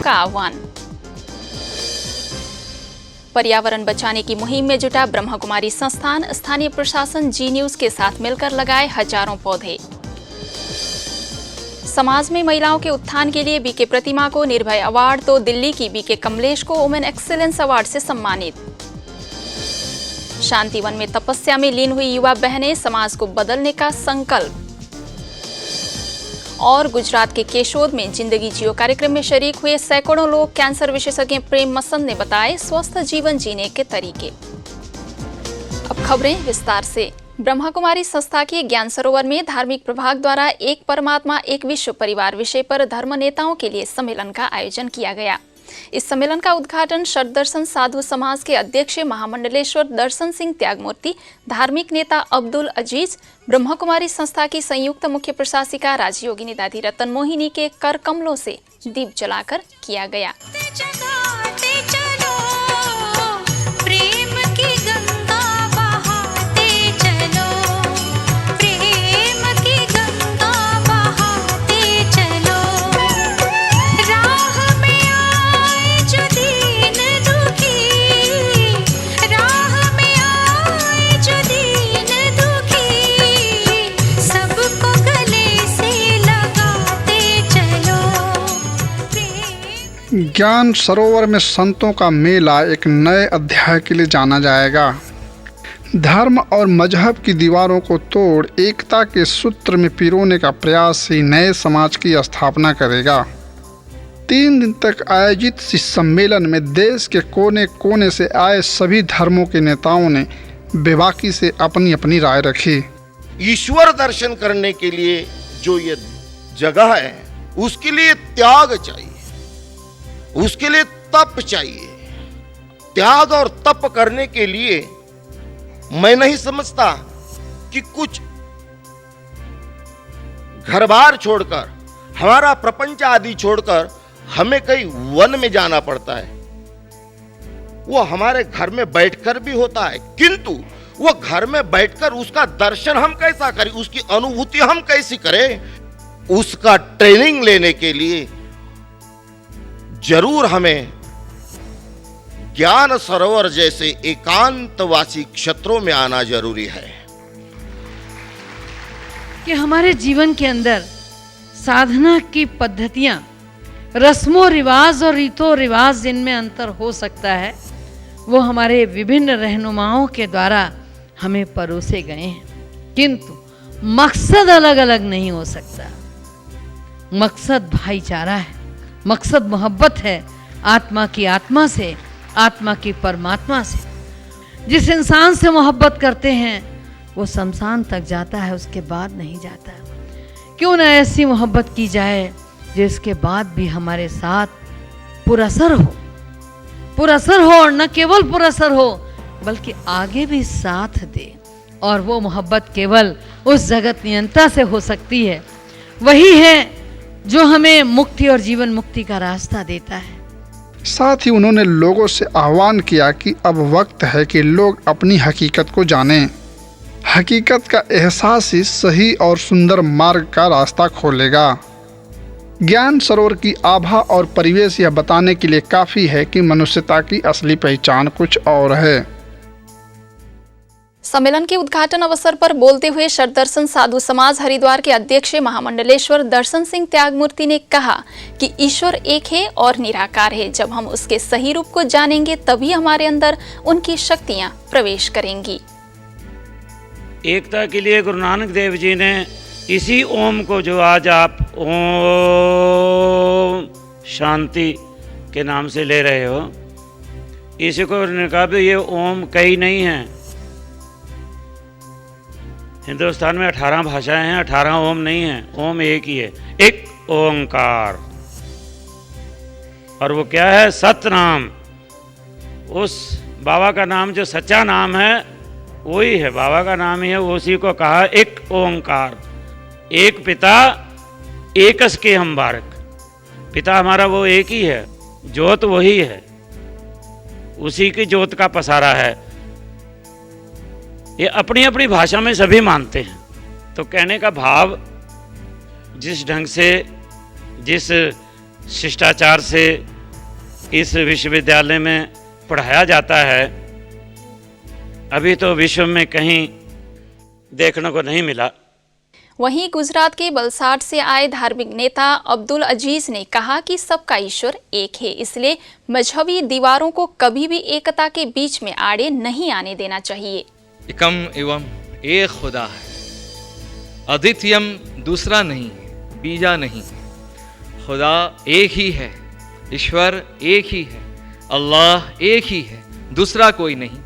सहयोग का आह्वान। पर्यावरण बचाने की मुहिम में जुटा ब्रह्मा कुमारी संस्थान, स्थानीय प्रशासन जी न्यूज के साथ मिलकर लगाए हजारों पौधे। समाज में महिलाओं के उत्थान के लिए बीके प्रतिमा को निर्भय अवार्ड तो दिल्ली की बीके कमलेश को वुमेन एक्सीलेंस अवार्ड से सम्मानित। शांतिवन में तपस्या में लीन हुई युवा बहनें, समाज को बदलने का संकल्प। और गुजरात के केशोद में जिंदगी जियो कार्यक्रम में शरीक हुए सैकड़ों लोग। कैंसर विशेषज्ञ प्रेम मसंद ने बताए स्वस्थ जीवन जीने के तरीके। अब खबरें विस्तार से। ब्रह्मा कुमारी संस्था के ज्ञान सरोवर में धार्मिक प्रभाग द्वारा एक परमात्मा एक विश्व परिवार विषय पर धर्म नेताओं के लिए सम्मेलन का आयोजन किया गया। इस सम्मेलन का उद्घाटन शतदर्शन साधु समाज के अध्यक्ष महामंडलेश्वर दर्शन सिंह त्यागमूर्ति, धार्मिक नेता अब्दुल अजीज, ब्रह्मा कुमारी संस्था की संयुक्त मुख्य प्रशासिका राजयोगिनी दादी रतन मोहिनी के कर कमलों से दीप जलाकर किया गया। ज्ञान सरोवर में संतों का मेला एक नए अध्याय के लिए जाना जाएगा। धर्म और मजहब की दीवारों को तोड़ एकता के सूत्र में पिरोने का प्रयास ही नए समाज की स्थापना करेगा। 3 दिन तक आयोजित इस सम्मेलन में देश के कोने कोने से आए सभी धर्मों के नेताओं ने बेबाकी से अपनी अपनी राय रखी। ईश्वर दर्शन करने के लिए जो ये जगह है, उसके लिए त्याग चाहिए, उसके लिए तप चाहिए। त्याग और तप करने के लिए मैं नहीं समझता कि कुछ घर बार छोड़कर, हमारा प्रपंच आदि छोड़कर हमें कहीं वन में जाना पड़ता है। वो हमारे घर में बैठकर भी होता है, किंतु वो घर में बैठकर उसका दर्शन हम कैसा करें, उसकी अनुभूति हम कैसी करें, उसका ट्रेनिंग लेने के लिए जरूर हमें ज्ञान सरोवर जैसे एकांतवासी क्षेत्रों में आना जरूरी है। कि हमारे जीवन के अंदर साधना की पद्धतियां, रस्मों रिवाज और रीतों रिवाज जिनमें अंतर हो सकता है, वो हमारे विभिन्न रहनुमाओं के द्वारा हमें परोसे गए हैं, किंतु मकसद अलग अलग नहीं हो सकता। मकसद भाईचारा है, मकसद मोहब्बत है, आत्मा की आत्मा से, आत्मा की परमात्मा से। जिस इंसान से मोहब्बत करते हैं वो शमशान तक जाता है, उसके बाद नहीं जाता। क्यों ना ऐसी मोहब्बत की जाए जिसके बाद भी हमारे साथ पुरअसर हो, पुरअसर हो, और न केवल पुरअसर हो बल्कि आगे भी साथ दे। और वो मोहब्बत केवल उस जगत नियंता से हो सकती है। वही है जो हमें मुक्ति और जीवन मुक्ति का रास्ता देता है। साथ ही उन्होंने लोगों से आह्वान किया कि अब वक्त है कि लोग अपनी हकीकत को जानें। हकीकत का एहसास ही सही और सुंदर मार्ग का रास्ता खोलेगा। ज्ञान सरोवर की आभा और परिवेश यह बताने के लिए काफ़ी है कि मनुष्यता की असली पहचान कुछ और है। सम्मेलन के उद्घाटन अवसर पर बोलते हुए शतदर्शन साधु समाज हरिद्वार के अध्यक्ष महामंडलेश्वर दर्शन सिंह त्यागमूर्ति ने कहा कि ईश्वर एक है और निराकार है। जब हम उसके सही रूप को जानेंगे तभी हमारे अंदर उनकी शक्तियां प्रवेश करेंगी। एकता के लिए गुरु नानक देव जी ने इसी ओम को, जो आज आप ओम शांति के नाम से ले रहे हो, इसी को उन्होंने कहा भी ये ओम कई नहीं है। हिंदुस्तान में 18 भाषाएं हैं, 18 ओम नहीं है, ओम एक ही है, एक ओंकार। और वो क्या है? सतनाम। उस बाबा का नाम जो सच्चा नाम है वही है, बाबा का नाम ही है, उसी को कहा एक ओंकार। एक पिता एकस के हम बारक। पिता हमारा वो एक ही है, ज्योत वही है, उसी की ज्योत का पसारा है। ये अपनी अपनी भाषा में सभी मानते हैं। तो कहने का भाव, जिस ढंग से, जिस शिष्टाचार से इस विश्वविद्यालय में पढ़ाया जाता है, अभी तो विश्व में कहीं देखने को नहीं मिला। वहीं गुजरात के वलसाड से आए धार्मिक नेता अब्दुल अजीज ने कहा कि सबका ईश्वर एक है, इसलिए मजहबी दीवारों को कभी भी एकता के बीच में आड़े नहीं आने देना चाहिए। एकम एवं एक खुदा है, अद्वितीयम दूसरा नहीं है, बीजा नहीं है। खुदा एक ही है, ईश्वर एक ही है, अल्लाह एक ही है, दूसरा कोई नहीं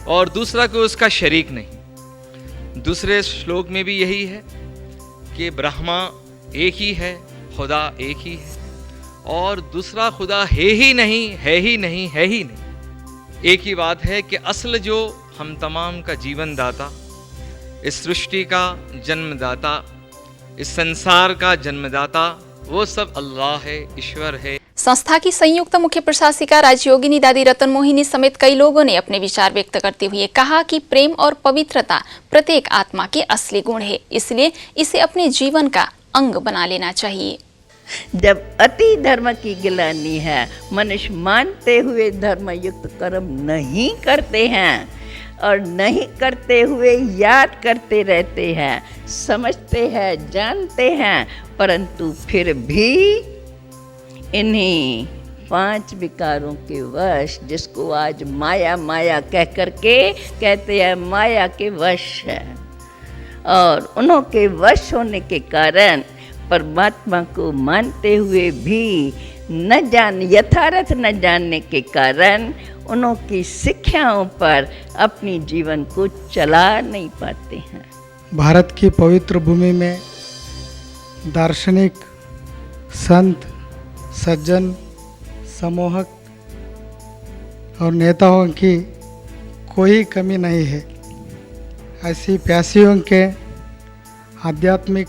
और दूसरा कोई उसका शरीक नहीं। दूसरे श्लोक में भी यही है कि ब्रह्मा एक ही है, खुदा एक ही है और दूसरा खुदा है ही नहीं, है ही नहीं, है ही नहीं। एक ही बात है कि असल जो हम तमाम का जीवन दाता, इस सृष्टि का जन्मदाता, इस संसार का जन्मदाता, वो सब अल्लाह है, ईश्वर है। संस्था की संयुक्त मुख्य प्रशासिका राजयोगिनी दादी रतन मोहिनी समेत कई लोगों ने अपने विचार व्यक्त करते हुए कहा कि प्रेम और पवित्रता प्रत्येक आत्मा के असली गुण है, इसलिए इसे अपने जीवन का अंग बना लेना चाहिए। जब अति धर्म की गिलानी है, मनुष्य मानते हुए धर्मयुक्त कर्म नहीं करते हैं और नहीं करते हुए याद करते रहते हैं, समझते हैं, जानते हैं, परंतु फिर भी इन्हीं 5 विकारों के वश, जिसको आज माया माया कह करके कहते हैं, माया के वश है और उन्हों के वश होने के कारण परमात्मा को मानते हुए भी यथार्थ न जानने के कारण उन्हों की शिक्षाओं पर अपनी जीवन को चला नहीं पाते हैं। भारत की पवित्र भूमि में दार्शनिक, संत, सज्जन, समूहक और नेताओं की कोई कमी नहीं है। ऐसी प्यासियों के आध्यात्मिक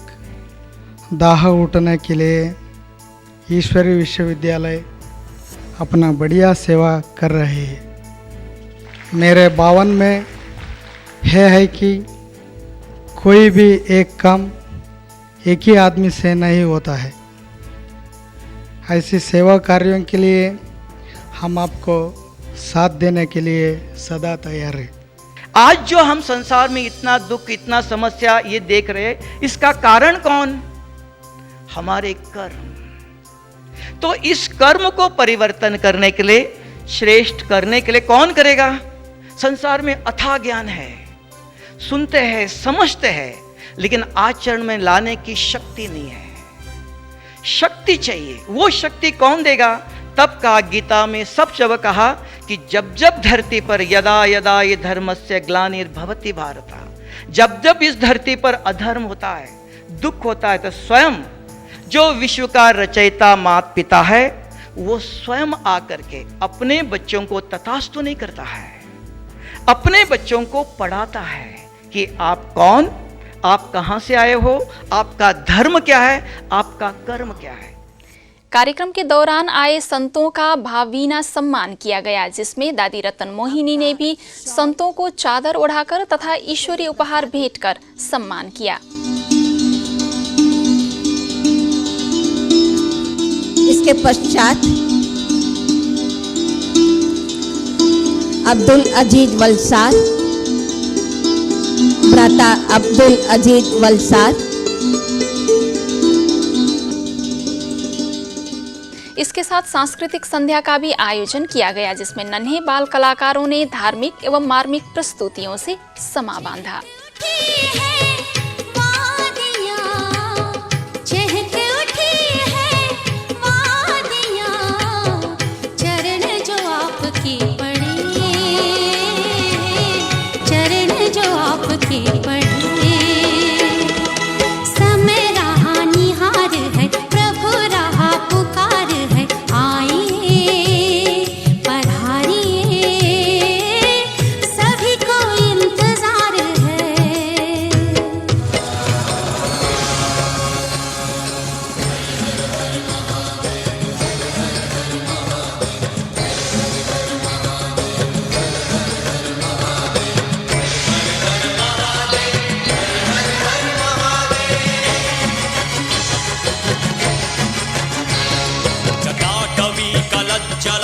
दाह उठने के लिए ईश्वरीय विश्वविद्यालय अपना बढ़िया सेवा कर रहे हैं। मेरे 52 में है कि कोई भी एक काम एक ही आदमी से नहीं होता है। ऐसी सेवा कार्यों के लिए हम आपको साथ देने के लिए सदा तैयार हैं। आज जो हम संसार में इतना दुख, इतना समस्या ये देख रहे, इसका कारण कौन? हमारे कर्म। तो इस कर्म को परिवर्तन करने के लिए, श्रेष्ठ करने के लिए कौन करेगा? संसार में अथाह ज्ञान है, सुनते हैं, समझते हैं, लेकिन आचरण में लाने की शक्ति नहीं है। शक्ति चाहिए। वो शक्ति कौन देगा? तब कहा गीता में सब जगह कहा कि जब जब धरती पर यदा यदा ये धर्मस्य ग्लानिर्भवति भारत, जब जब इस धरती पर अधर्म होता है, दुख होता है, तो स्वयं जो विश्व का रचयिता माता पिता है वो स्वयं आकर के अपने बच्चों को तथास्तु नहीं करता है, अपने बच्चों को पढ़ाता है कि आप कौन, आप कहां से आए हो, आपका धर्म क्या है, आपका कर्म क्या है। कार्यक्रम के दौरान आए संतों का भावभीना सम्मान किया गया, जिसमें दादी रतन मोहिनी ने भी संतों को चादर ओढ़ाकर तथा ईश्वरीय उपहार भेंट कर सम्मान किया। इसके पश्चात अब्दुल अजीज वलसाड, भ्राता अब्दुल अजीज वलसाड। इसके साथ सांस्कृतिक संध्या का भी आयोजन किया गया, जिसमें नन्हे बाल कलाकारों ने धार्मिक एवं मार्मिक प्रस्तुतियों से समा बांधा। जटाटवी कलज्जल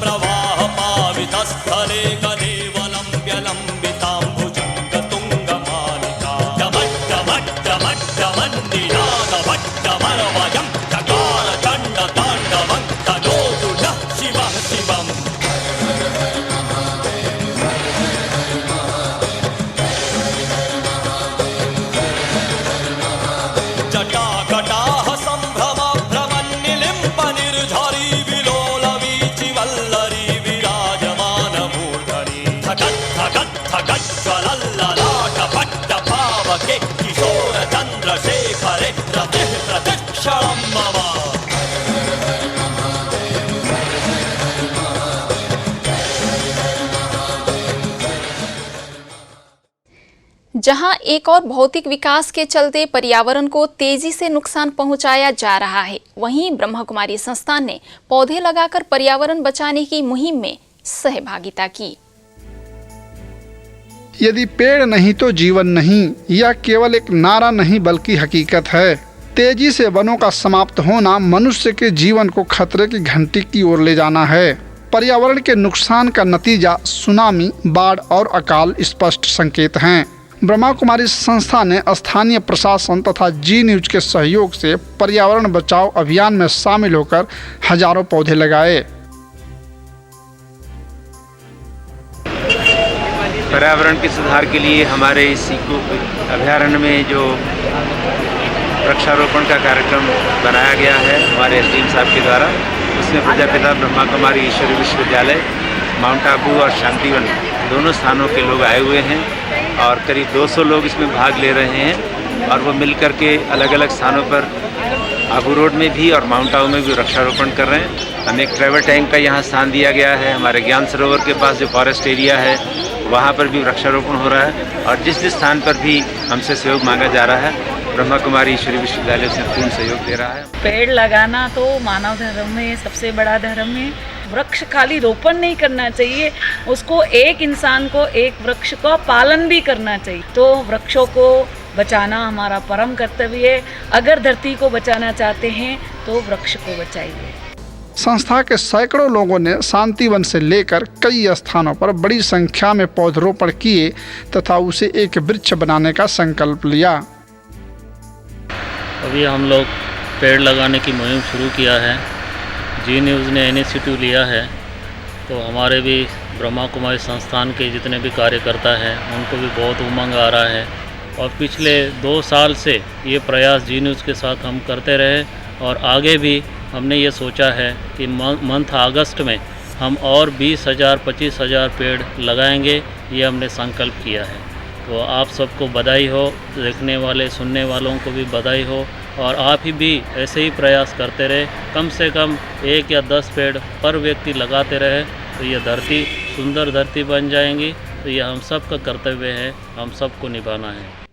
प्रवाह पावितस्थले कलेवलं व्यलम्बिताम्बुजङ्गतुङ्गमालिका डमड्डमड्डमड्डमन्निनादभट्टमरवयं चकार चण्डताण्डवं तनोतु नः शिवः शिवम्। जटाकटाः सम्भ्रम भ्रमन्निलिम्प निर्झरी विलोलवीचि वल्लरी विराजमानमूर्धनि धगत् धगत् धगत् ज्वलल्ललाट पट्टपावके किशोर चन्द्रशेखरे रतिः प्रतिक्षणं मम। जहां एक और भौतिक विकास के चलते पर्यावरण को तेजी से नुकसान पहुंचाया जा रहा है, वहीं ब्रह्मा कुमारी संस्थान ने पौधे लगाकर पर्यावरण बचाने की मुहिम में सहभागिता की। यदि पेड़ नहीं तो जीवन नहीं, यह केवल एक नारा नहीं बल्कि हकीकत है। तेजी से वनों का समाप्त होना मनुष्य के जीवन को खतरे की घंटी की ओर ले जाना है। पर्यावरण के नुकसान का नतीजा सुनामी, बाढ़ और अकाल स्पष्ट संकेत हैं। ब्रह्मा कुमारी संस्था ने स्थानीय प्रशासन तथा जी न्यूज के सहयोग से पर्यावरण बचाओ अभियान में शामिल होकर हजारों पौधे लगाए। पर्यावरण के सुधार के लिए हमारे इस इको अभयारण्य में जो वृक्षारोपण का कार्यक्रम बनाया गया है हमारे एसडीएम साहब के द्वारा, उसमें प्रजापिता ब्रह्मा कुमारी ईश्वरीय विश्वविद्यालय, माउंट आबू और शांतिवन दोनों स्थानों के लोग आए हुए हैं और करीब 200 लोग इसमें भाग ले रहे हैं और वो मिल कर के अलग अलग स्थानों पर आबू रोड में भी और माउंट आबू में भी वृक्षारोपण कर रहे हैं। हमें एक ट्रैवल टैंक का यहाँ स्थान दिया गया है। हमारे ज्ञान सरोवर के पास जो फॉरेस्ट एरिया है वहाँ पर भी वृक्षारोपण हो रहा है और जिस जिस स्थान पर भी हमसे सहयोग मांगा जा रहा है ब्रह्मा कुमारी ईश्वरीय विश्वविद्यालय से पूर्ण सहयोग दे रहा है। पेड़ लगाना तो मानव धर्म में सबसे बड़ा धर्म है। वृक्ष खाली रोपण नहीं करना चाहिए, उसको एक इंसान को एक वृक्ष का पालन भी करना चाहिए। तो वृक्षों को बचाना हमारा परम कर्तव्य है। अगर धरती को बचाना चाहते हैं तो वृक्ष को बचाइए। संस्था के सैकड़ों लोगों ने शांतिवन से लेकर कई स्थानों पर बड़ी संख्या में पौधरोपण किए तथा उसे एक वृक्ष बनाने का संकल्प लिया। अभी हम लोग पेड़ लगाने की मुहिम शुरू किया है। जी न्यूज़ ने इनिशिएटिव लिया है, तो हमारे भी ब्रह्मा कुमारी संस्थान के जितने भी कार्यकर्ता हैं उनको भी बहुत उमंग आ रहा है और पिछले 2 साल से ये प्रयास जी न्यूज़ के साथ हम करते रहे और आगे भी हमने ये सोचा है कि मंथ अगस्त में हम और 20,000 25,000 पेड़ लगाएंगे, ये हमने संकल्प किया है। तो आप सबको बधाई हो, देखने वाले सुनने वालों को भी बधाई हो और आप ही भी ऐसे ही प्रयास करते रहे। कम से कम 1 या 10 पेड़ पर व्यक्ति लगाते रहे तो ये धरती सुंदर धरती बन जाएंगी। तो ये हम सब का कर्तव्य है, हम सबको निभाना है।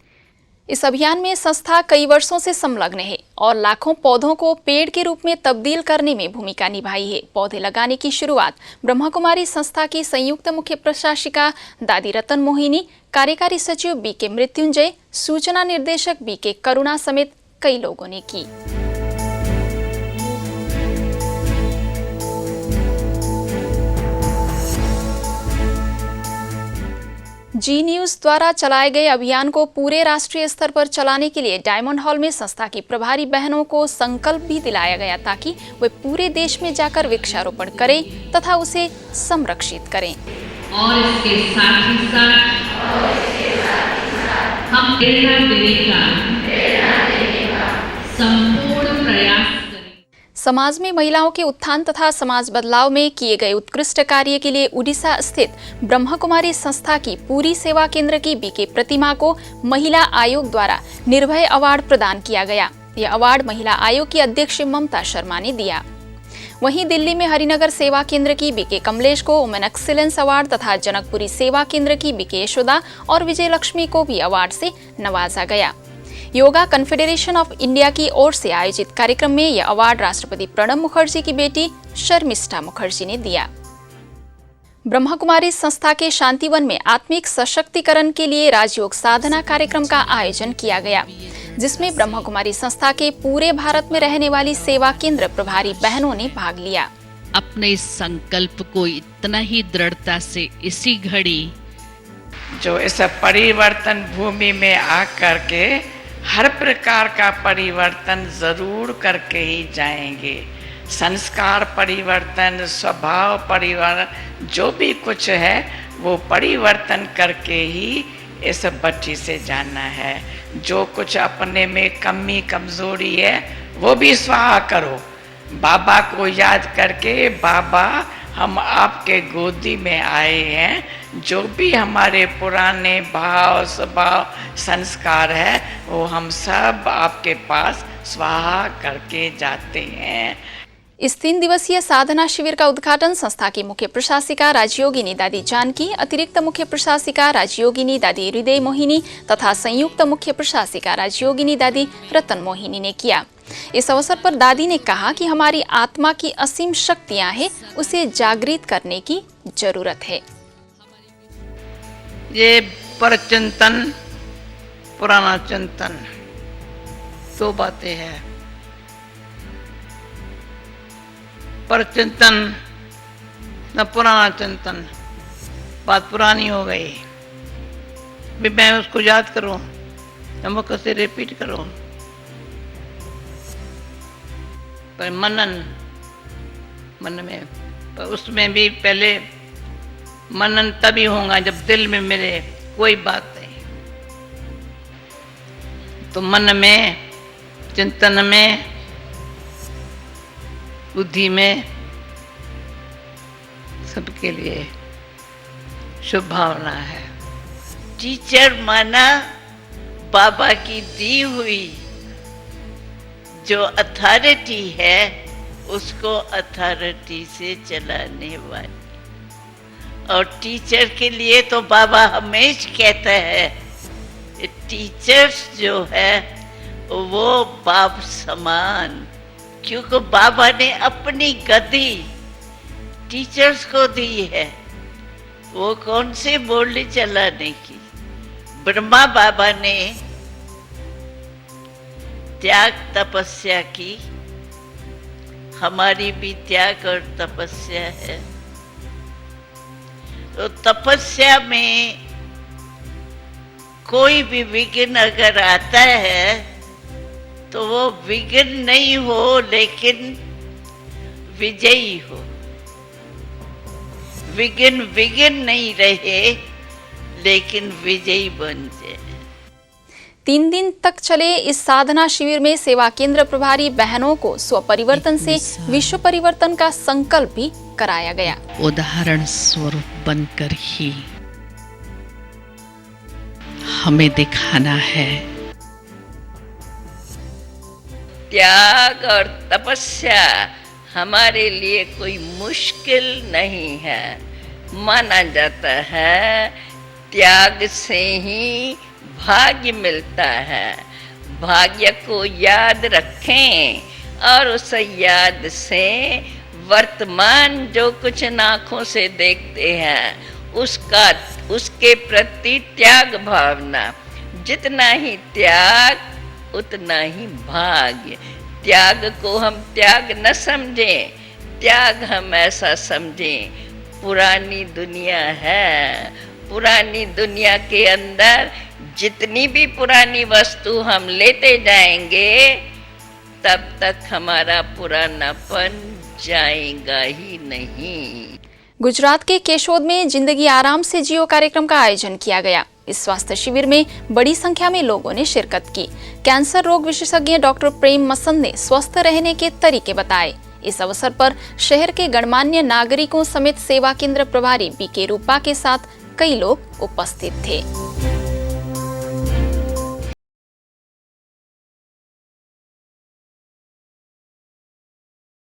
इस अभियान में संस्था कई वर्षों से संलग्न है और लाखों पौधों को पेड़ के रूप में तब्दील करने में भूमिका निभाई है। पौधे लगाने की शुरुआत ब्रह्मा कुमारी संस्था की संयुक्त मुख्य प्रशासिका दादी रतन मोहिनी, कार्यकारी सचिव बीके मृत्युंजय, सूचना निर्देशक बीके करुणा समेत कई लोगों ने की। जी न्यूज़ द्वारा चलाए गए अभियान को पूरे राष्ट्रीय स्तर पर चलाने के लिए डायमंड हॉल में संस्था की प्रभारी बहनों को संकल्प भी दिलाया गया ताकि वे पूरे देश में जाकर वृक्षारोपण करें तथा उसे संरक्षित करें। और इसके साथ ही साथ हम प्रेरणा देने का संपूर्ण प्रयास करें। समाज में महिलाओं के उत्थान तथा समाज बदलाव में किए गए उत्कृष्ट कार्य के लिए उड़ीसा स्थित ब्रह्मा कुमारी संस्था की पूरी सेवा केंद्र की बीके प्रतिमा को महिला आयोग द्वारा निर्भय अवार्ड प्रदान किया गया। यह अवार्ड महिला आयोग की अध्यक्ष ममता शर्मा ने दिया। वहीं दिल्ली में हरिनगर सेवा केंद्र की बीके कमलेश को वुमेन एक्सीलेंस अवार्ड तथा जनकपुरी सेवा केंद्र की बीके यशोदा और विजय लक्ष्मी को भी अवार्ड से नवाजा गया। योगा कन्फेडरेशन ऑफ इंडिया की ओर से आयोजित कार्यक्रम में यह अवार्ड राष्ट्रपति प्रणब मुखर्जी की बेटी शर्मिष्ठा मुखर्जी ने दिया। ब्रह्मा कुमारी संस्था के शांतिवन में आत्मिक सशक्तिकरण के लिए राजयोग साधना कार्यक्रम का आयोजन किया गया, जिसमें ब्रह्मा कुमारी संस्था के पूरे भारत में रहने वाली सेवा केंद्र प्रभारी बहनों ने भाग लिया। अपने इस संकल्प को इतना ही दृढ़ता से इसी घड़ी जो इस परिवर्तन भूमि में आकर के हर प्रकार का परिवर्तन जरूर करके ही जाएंगे। संस्कार परिवर्तन, स्वभाव परिवर्तन, जो भी कुछ है वो परिवर्तन करके ही इस भट्टी से जाना है। जो कुछ अपने में कमी कमजोरी है वो भी स्वाहा करो। बाबा को याद करके, बाबा हम आपके गोदी में आए हैं, जो भी हमारे पुराने भाव स्वभाव संस्कार है वो हम सब आपके पास स्वाहा करके जाते हैं। इस 3 दिवसीय साधना शिविर का उद्घाटन संस्था की मुख्य प्रशासिका राजयोगिनी दादी जानकी, अतिरिक्त मुख्य प्रशासिका राजयोगिनी दादी हृदय मोहिनी तथा संयुक्त मुख्य प्रशासिका राजयोगिनी दादी रतन मोहिनी ने किया। इस अवसर पर दादी ने कहा कि हमारी आत्मा की असीम शक्तियां हैं, उसे जागृत करने की जरूरत है। ये परचिंतन, पुराना चिंतन, 2 बातें हैं। परचिंतन न पुराना चिंतन, बात पुरानी हो गई, भी मैं उसको याद करूं, मैं कैसे रिपीट करूं। पर मनन, मन में, पर उसमें भी पहले मनन तभी होगा जब दिल में मिले कोई बात नहीं। तो मन में, चिंतन में, बुद्धि में, सबके लिए शुभ भावना है। टीचर माना बाबा की दी हुई जो अथॉरिटी है उसको अथॉरिटी से चलाने वाली। और टीचर के लिए तो बाबा हमेशा कहता है, टीचर्स जो है वो बाप समान, क्योंकि बाबा ने अपनी गति टीचर्स को दी है। वो कौन से बोले चलाने की। ब्रह्मा बाबा ने त्याग तपस्या की, हमारी भी त्याग और तपस्या है। तो तपस्या में कोई भी विघ्न अगर आता है तो वो विघ्न नहीं हो लेकिन विजयी हो। विघ्न नहीं रहे लेकिन विजयी बन जाए। 3 दिन तक चले इस साधना शिविर में सेवा केंद्र प्रभारी बहनों को स्व परिवर्तन से विश्व परिवर्तन का संकल्प भी कराया गया। उदाहरण स्वरूप बनकर ही हमें दिखाना है। त्याग और तपस्या हमारे लिए कोई मुश्किल नहीं है। माना जाता है त्याग से ही भाग्य मिलता है। भाग्य को याद रखें और उस याद से वर्तमान जो कुछ आँखों से देखते हैं उसके प्रति त्याग भावना। जितना ही त्याग उतना ही भाग्य। त्याग को हम त्याग न समझें, त्याग हम ऐसा समझें पुरानी दुनिया है। पुरानी दुनिया के अंदर जितनी भी पुरानी वस्तु हम लेते जाएंगे तब तक हमारा पुरानापन जाएगा ही नहीं। गुजरात के केशोद में जिंदगी आराम से जियो कार्यक्रम का आयोजन किया गया। इस स्वास्थ्य शिविर में बड़ी संख्या में लोगों ने शिरकत की। कैंसर रोग विशेषज्ञ डॉक्टर प्रेम मसंद ने स्वस्थ रहने के तरीके बताए। इस अवसर पर शहर के गणमान्य नागरिकों समेत सेवा केंद्र प्रभारी बीके रूपा के साथ कई लोग उपस्थित थे।